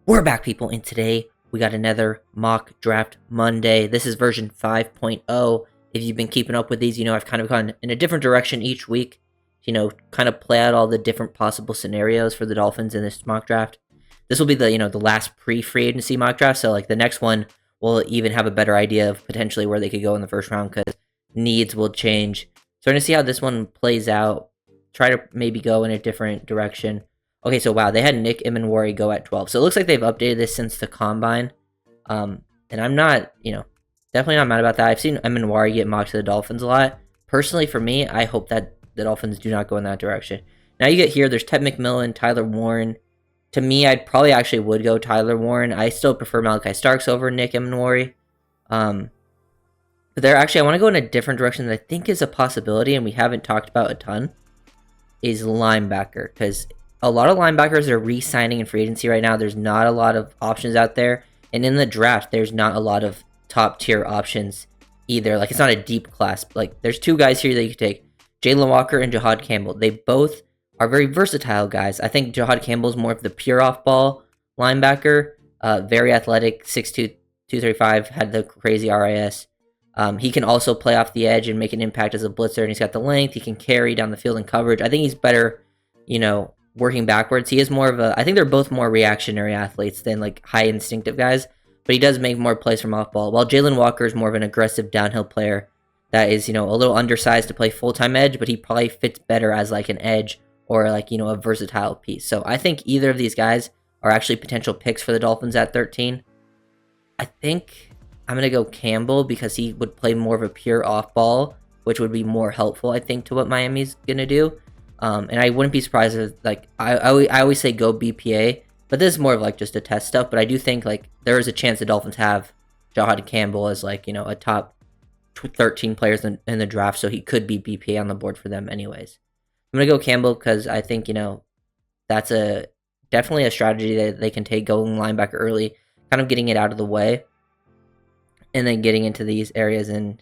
We're back, people, and today we got another mock draft Monday. This is version 5.0. If you've been keeping up with these, I've kind of gone in a different direction each week. Kind of play out all the different possible scenarios for the Dolphins in this mock draft. This will be the last pre-free agency mock draft, so the next one will even have a better idea of potentially where they could go in the first round because needs will change. So we're gonna see how this one plays out. Try to maybe go in a different direction. Okay, so wow, they had Nick Emenwari go at 12. So it looks like they've updated this since the combine. And I'm not, definitely not mad about that. I've seen Emenwari get mocked to the Dolphins a lot. Personally, for me, I hope that the Dolphins do not go in that direction. Now you get here, there's Ted McMillan, Tyler Warren. To me, I'd probably actually would go Tyler Warren. I still prefer Malachi Starks over Nick Emenwari. But there, actually, I want to go in a different direction that I think is a possibility, and we haven't talked about a ton, is linebacker. Because a lot of linebackers are re-signing in free agency right now. There's not a lot of options out there. And in the draft, there's not a lot of top-tier options either. It's not a deep class. There's two guys here that you could take. Jalen Walker and Jahad Campbell. They both are very versatile guys. I think Jahad Campbell is more of the pure off-ball linebacker. Very athletic, 6'2", 235, had the crazy RIS. He can also play off the edge and make an impact as a blitzer, and he's got the length. He can carry down the field in coverage. I think he's better, working backwards. He is more of I think they're both more reactionary athletes than high instinctive guys, but he does make more plays from off ball. While Jalen Walker is more of an aggressive downhill player that is, a little undersized to play full-time edge, but he probably fits better as an edge or a versatile piece. So I think either of these guys are actually potential picks for the Dolphins at 13. I think I'm going to go Campbell because he would play more of a pure off ball, which would be more helpful, I think, to what Miami's going to do. And I wouldn't be surprised if, I always say go BPA, but this is more of, just a test stuff. But I do think, there is a chance the Dolphins have Jahad Campbell as, a top 13 players in the draft, so he could be BPA on the board for them anyways. I'm going to go Campbell because I think, that's definitely a strategy that they can take going linebacker early, kind of getting it out of the way, and then getting into these areas and,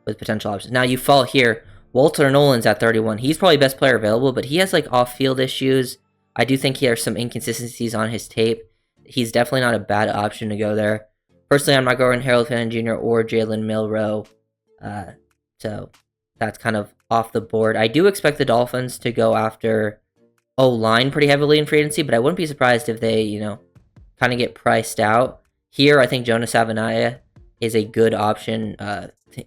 with potential options. Now, you fall here. Walter Nolan's at 31. He's probably best player available, but he has off-field issues. I do think he has some inconsistencies on his tape. He's definitely not a bad option to go there. Personally, I'm not going Harold Fannin Jr. or Jalen Milroe. So that's kind of off the board. I do expect the Dolphins to go after O-line pretty heavily in free agency, but I wouldn't be surprised if they, kind of get priced out. Here, I think Jonas Savaiinaea is a good option.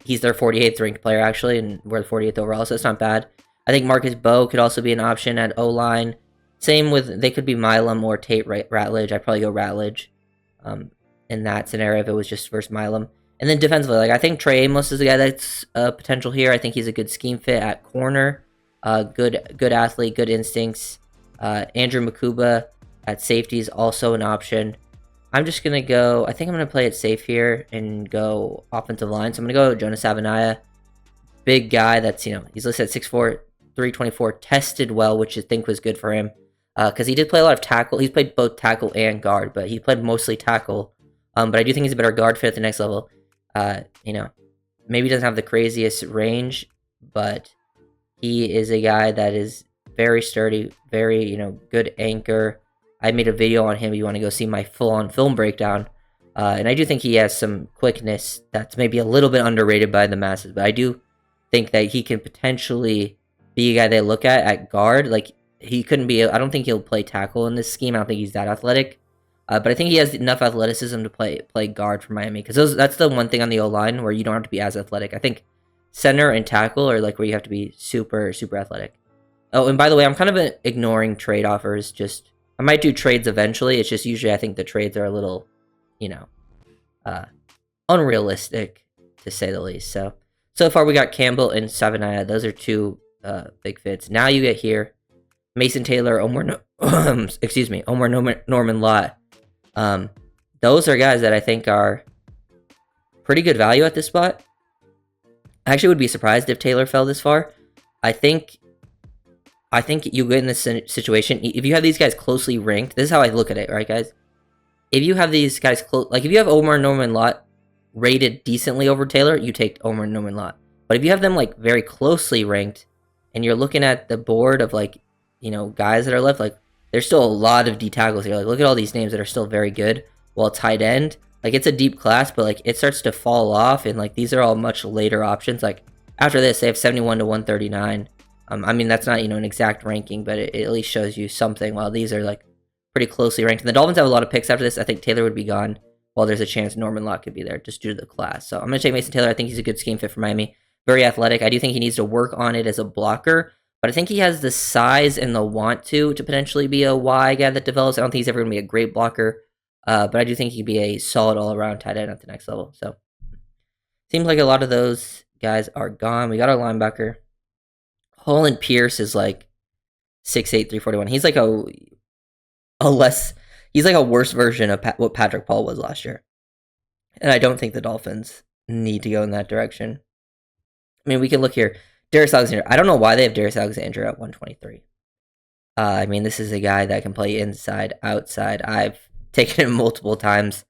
He's their 48th ranked player, actually, and we're the 48th overall, so it's not bad. I think Marcus Bowe could also be an option at O-line. Same with, they could be Milam or Tate Ratledge. I'd probably go Ratledge in that scenario if it was just versus Milam. And then defensively, I think Trey Amos is a guy that's potential here. I think he's a good scheme fit at corner. Good athlete, good instincts. Andrew Makuba at safety is also an option. I'm just going to go, I think I'm going to play it safe here and go offensive line. So I'm going to go Jonas Savaiinaea. Big guy that's, he's listed at 6'4", 324, tested well, which I think was good for him. Because he did play a lot of tackle. He's played both tackle and guard, but he played mostly tackle. But I do think he's a better guard fit at the next level. Maybe he doesn't have the craziest range, but he is a guy that is very sturdy, very, good anchor. I made a video on him if you want to go see my full-on film breakdown. And I do think he has some quickness that's maybe a little bit underrated by the masses. But I do think that he can potentially be a guy they look at guard. He couldn't be, I don't think he'll play tackle in this scheme. I don't think he's that athletic. But I think he has enough athleticism to play guard for Miami. Because that's the one thing on the O-line where you don't have to be as athletic. I think center and tackle are where you have to be super, super athletic. Oh, and by the way, I'm kind of ignoring trade offers. I might do trades eventually. It's just usually I think the trades are a little, unrealistic to say the least. So far we got Campbell and Savaiinaea. Those are two big fits. Now you get here, Mason Taylor, Omar Norman Lott. Those are guys that I think are pretty good value at this spot. I actually would be surprised if Taylor fell this far. I think you get in this situation, if you have these guys closely ranked, this is how I look at it, right, guys? If you have these guys if you have Omar Norman Lott rated decently over Taylor, you take Omar Norman Lott. But if you have them very closely ranked, and you're looking at the board of guys that are left, there's still a lot of D tackles here. Like, look at all these names that are still very good. While tight end, like, it's a deep class, but like it starts to fall off, and like these are all much later options. Like after this, they have 71 to 139. I mean, that's not, an exact ranking, but it at least shows you something. While these are like pretty closely ranked, and the Dolphins have a lot of picks after this. I think Taylor would be gone, while there's a chance Norman Locke could be there just due to the class. So I'm gonna take Mason Taylor. I think he's a good scheme fit for Miami. Very athletic. I do think he needs to work on it as a blocker, but I think he has the size and the want to potentially be a Y guy that develops. I don't think he's ever going to be a great blocker, but I do think he'd be a solid all-around tight end at the next level. So seems like a lot of those guys are gone. We got our linebacker. Holland Pierce is like 6'8", 341. He's like he's like a worse version of what Patrick Paul was last year. And I don't think the Dolphins need to go in that direction. I mean, we can look here. Darius Alexander. I don't know why they have Darius Alexander at 123. I mean, this is a guy that can play inside, outside. I've taken him multiple times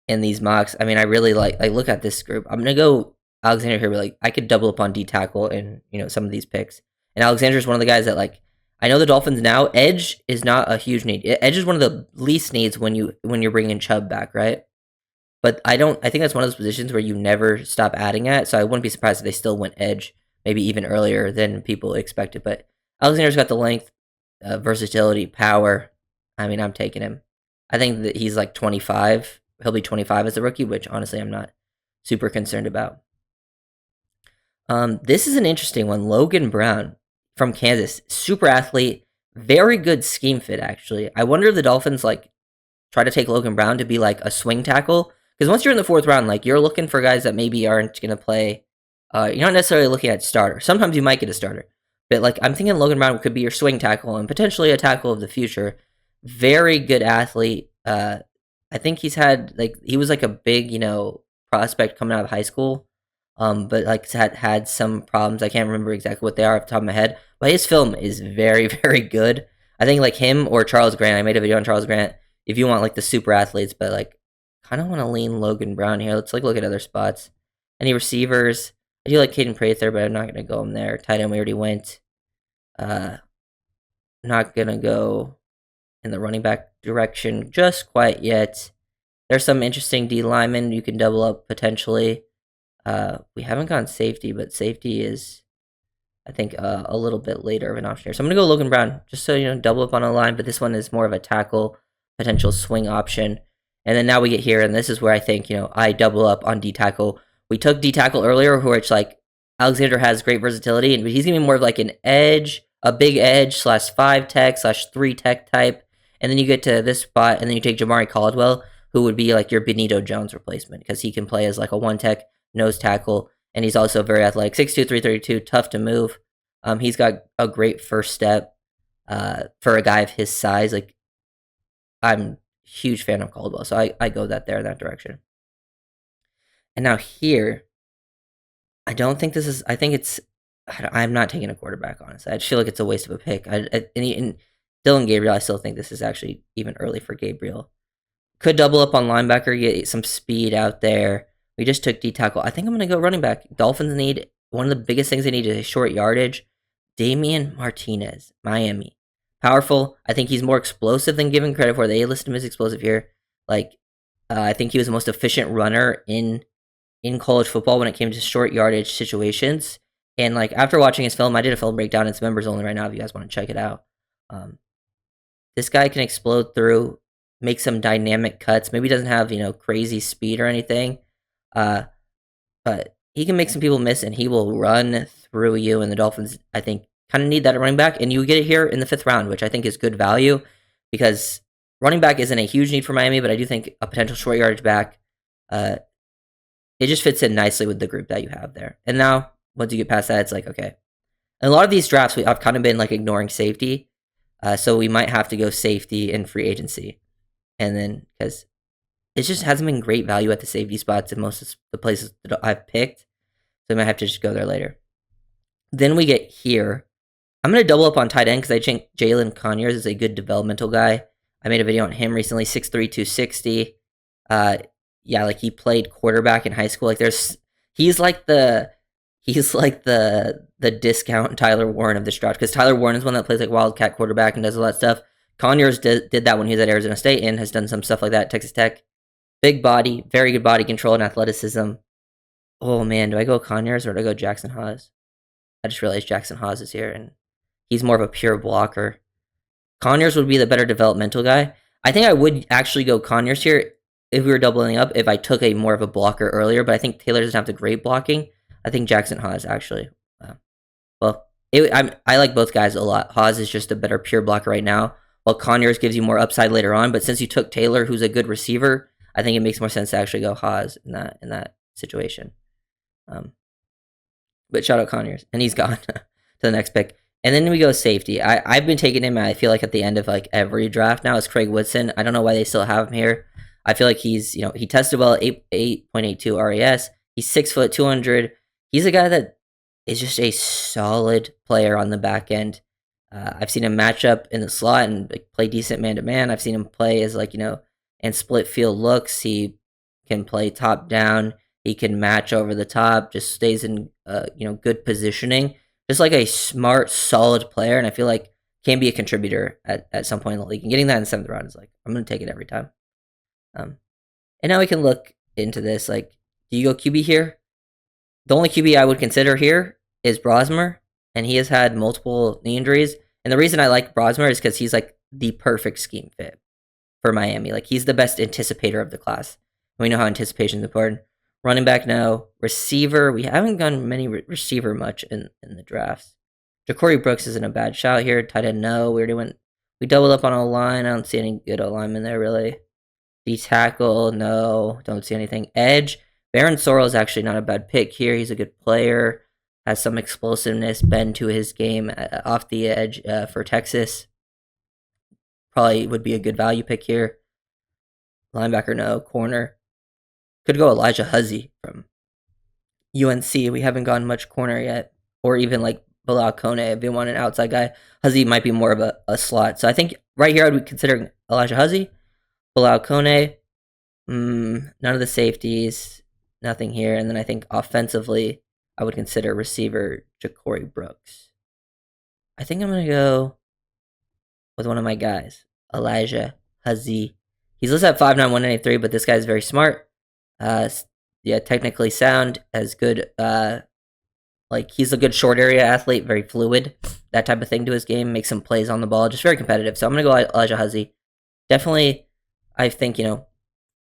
in these mocks. I mean, I really look at this group. I'm going to go Alexander here, but like I could double up on D tackle in, some of these picks. And Alexander is one of the guys that like, I know the Dolphins now, edge is not a huge need. Edge is one of the least needs when you're bringing Chubb back, right? But I think that's one of those positions where you never stop adding at. So I wouldn't be surprised if they still went edge, maybe even earlier than people expected. But Alexander's got the length, versatility, power. I mean, I'm taking him. I think that he's like 25. He'll be 25 as a rookie, which honestly I'm not super concerned about. This is an interesting one. Logan Brown from Kansas, super athlete, very good scheme fit actually. I wonder if the Dolphins like try to take Logan Brown to be like a swing tackle. Because once you're in the fourth round, like you're looking for guys that maybe aren't going to play. You're not necessarily looking at starter. Sometimes you might get a starter. But like I'm thinking Logan Brown could be your swing tackle and potentially a tackle of the future. Very good athlete. I think he was like a big, prospect coming out of high school. But like had some problems. I can't remember exactly what they are off the top of my head. But his film is very, very good. I think like him or Charles Grant. I made a video on Charles Grant. If you want like the super athletes, but like kind of want to lean Logan Brown here. Let's like look at other spots. Any receivers? I do like Caden Prather, but I'm not going to go him there. Tight end, we already went. Not going to go in the running back direction just quite yet. There's some interesting D linemen you can double up potentially. We haven't gone safety, but safety is, I think, a little bit later of an option here. So I'm going to go Logan Brown, just so, double up on a line, but this one is more of a tackle, potential swing option. And then now we get here, and this is where I think, I double up on D tackle. We took D tackle earlier, which like Alexander has great versatility, but he's gonna be more of like an edge, a big edge /5 tech /3 tech type. And then you get to this spot, and then you take Jamari Caldwell, who would be like your Benito Jones replacement because he can play as like a one tech nose tackle, and he's also very athletic, 6'2", 332, tough to move. He's got a great first step for a guy of his size. Like I'm huge fan of Caldwell, so I go that direction. And now here, I don't think this is. I think it's. I'm not taking a quarterback, honestly. I just feel like it's a waste of a pick. And Dylan Gabriel, I still think this is actually even early for Gabriel. Could double up on linebacker, get some speed out there. We just took D tackle. I think I'm going to go running back. Dolphins need, one of the biggest things they need is short yardage. Damian Martinez, Miami. Powerful. I think he's more explosive than given credit for. They list him as explosive here. Like, I think he was the most efficient runner in college football when it came to short yardage situations. And like after watching his film, I did a film breakdown. It's members only right now if you guys want to check it out. This guy can explode through, make some dynamic cuts. Maybe he doesn't have, crazy speed or anything. But he can make some people miss, and he will run through you. And the Dolphins, I think, kind of need that at running back. And you get it here in the 5th round, which I think is good value because running back isn't a huge need for Miami, but I do think a potential short yardage back, it just fits in nicely with the group that you have there. And now, once you get past that, it's like, okay. And a lot of these drafts, I've kind of been like ignoring safety. So we might have to go safety in free agency. And then, because it just hasn't been great value at the safety spots in most of the places that I've picked. So I might have to just go there later. Then we get here. I'm going to double up on tight end because I think Jalen Conyers is a good developmental guy. I made a video on him recently, 6'3", 260. Yeah, like he played quarterback in high school. Like he's like the discount Tyler Warren of this draft, because Tyler Warren is one that plays like wildcat quarterback and does all that stuff. Conyers did that when he was at Arizona State and has done some stuff like that at Texas Tech. Big body, very good body control and athleticism. Oh man, do I go Conyers or do I go Jackson Haas? I just realized Jackson Haas is here and he's more of a pure blocker. Conyers would be the better developmental guy. I think I would actually go Conyers here if we were doubling up, if I took a more of a blocker earlier, but I think Taylor doesn't have the great blocking. I think Jackson Haas actually. I like both guys a lot. Haas is just a better pure blocker right now, while Conyers gives you more upside later on. But since you took Taylor, who's a good receiver, I think it makes more sense to actually go Haas in that situation. But shout out Conyers, and he's gone to the next pick. And then we go safety. I've been taking him, I feel like, at the end of like every draft now. Is Craig Woodson. I don't know why they still have him here. I feel like he's, he tested well at 8.82 RAS. He's 6 foot 200. He's a guy that is just a solid player on the back end. I've seen him match up in the slot and play decent man to man. I've seen him play as and split field looks. He can play top down. He can match over the top. Just stays in good positioning. Just like a smart, solid player, and I feel like can be a contributor at some point in the league. And getting that in the 7th round is I'm going to take it every time. And now we can look into this. Do you go QB here? The only QB I would consider here is Brosmer, and he has had multiple knee injuries. And the reason I like Brosmer is because he's the perfect scheme fit for Miami. He's the best anticipator of the class. We know how anticipation is important. Running back, no. Receiver, we haven't gone many receiver much in the drafts. Ja'Cory Brooks isn't a bad shout here. Tight end, no. We doubled up on a line. I don't see any good alignment there, really. D tackle, no. Don't see anything. Edge, Baron Sorrell is actually not a bad pick here. He's a good player. Has some explosiveness, bend to his game off the edge for Texas. Probably would be a good value pick here. Linebacker, no. Corner. Could go Elijah Huzzie from UNC. We haven't gone much corner yet. Or even Bilal Kone. If you want an outside guy, Huzzie might be more of a slot. So I think right here I would be considering Elijah Huzzie. Bilal Kone. None of the safeties. Nothing here. And then I think offensively, I would consider receiver Ja'Cory Brooks. I think I'm going to go with one of my guys, Elijah Huzzie. He's listed at 5'9", 193, but this guy's very smart. Technically sound, as good. He's a good short area athlete, very fluid. That type of thing to his game, makes some plays on the ball, just very competitive. So I'm going to go Elijah Huzzie. Definitely, I think,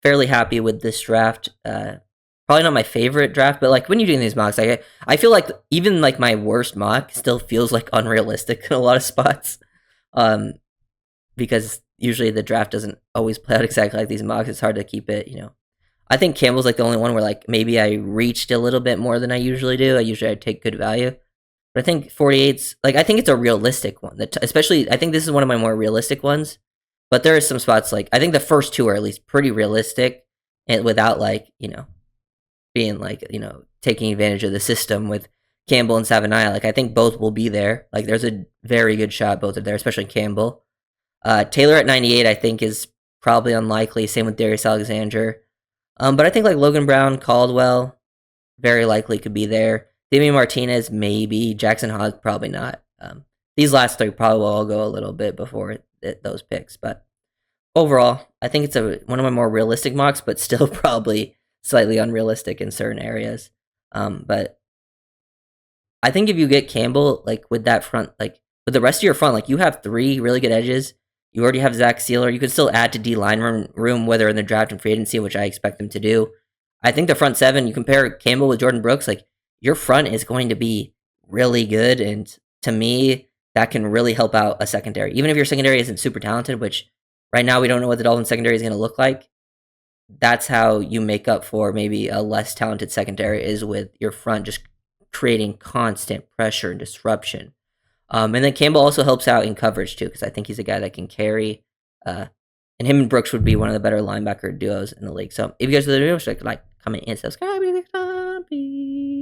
fairly happy with this draft. Probably not my favorite draft, but when you're doing these mocks, I feel like even my worst mock still feels unrealistic in a lot of spots. Because usually the draft doesn't always play out exactly like these mocks. It's hard to keep it, I think Campbell's the only one where maybe I reached a little bit more than I usually do. I take good value. But I think 48's I think it's a realistic one. Especially I think this is one of my more realistic ones. But there are some spots I think the first two are at least pretty realistic and without being taking advantage of the system with Campbell and Savania. I think both will be there. There's a very good shot both are there, especially Campbell. Taylor at 98 I think is probably unlikely. Same with Darius Alexander. But I think Logan Brown, Caldwell, very likely could be there. Damian Martinez, maybe. Jackson Haas, probably not. These last three probably will all go a little bit before those picks. But overall, I think it's one of my more realistic mocks, but still probably slightly unrealistic in certain areas. But I think if you get Campbell, with that front, with the rest of your front, you have 3 really good edges. You already have Zach Sealer. You could still add to D-line room, whether in the draft and free agency, which I expect them to do. I think the front 7, you compare Campbell with Jordan Brooks, your front is going to be really good. And to me, that can really help out a secondary. Even if your secondary isn't super talented, which right now we don't know what the Dolphins secondary is going to look like. That's how you make up for maybe a less talented secondary, is with your front just creating constant pressure and disruption. And then Campbell also helps out in coverage too, because I think he's a guy that can carry. And him and Brooks would be one of the better linebacker duos in the league. So if you guys are the video, comment and subscribe.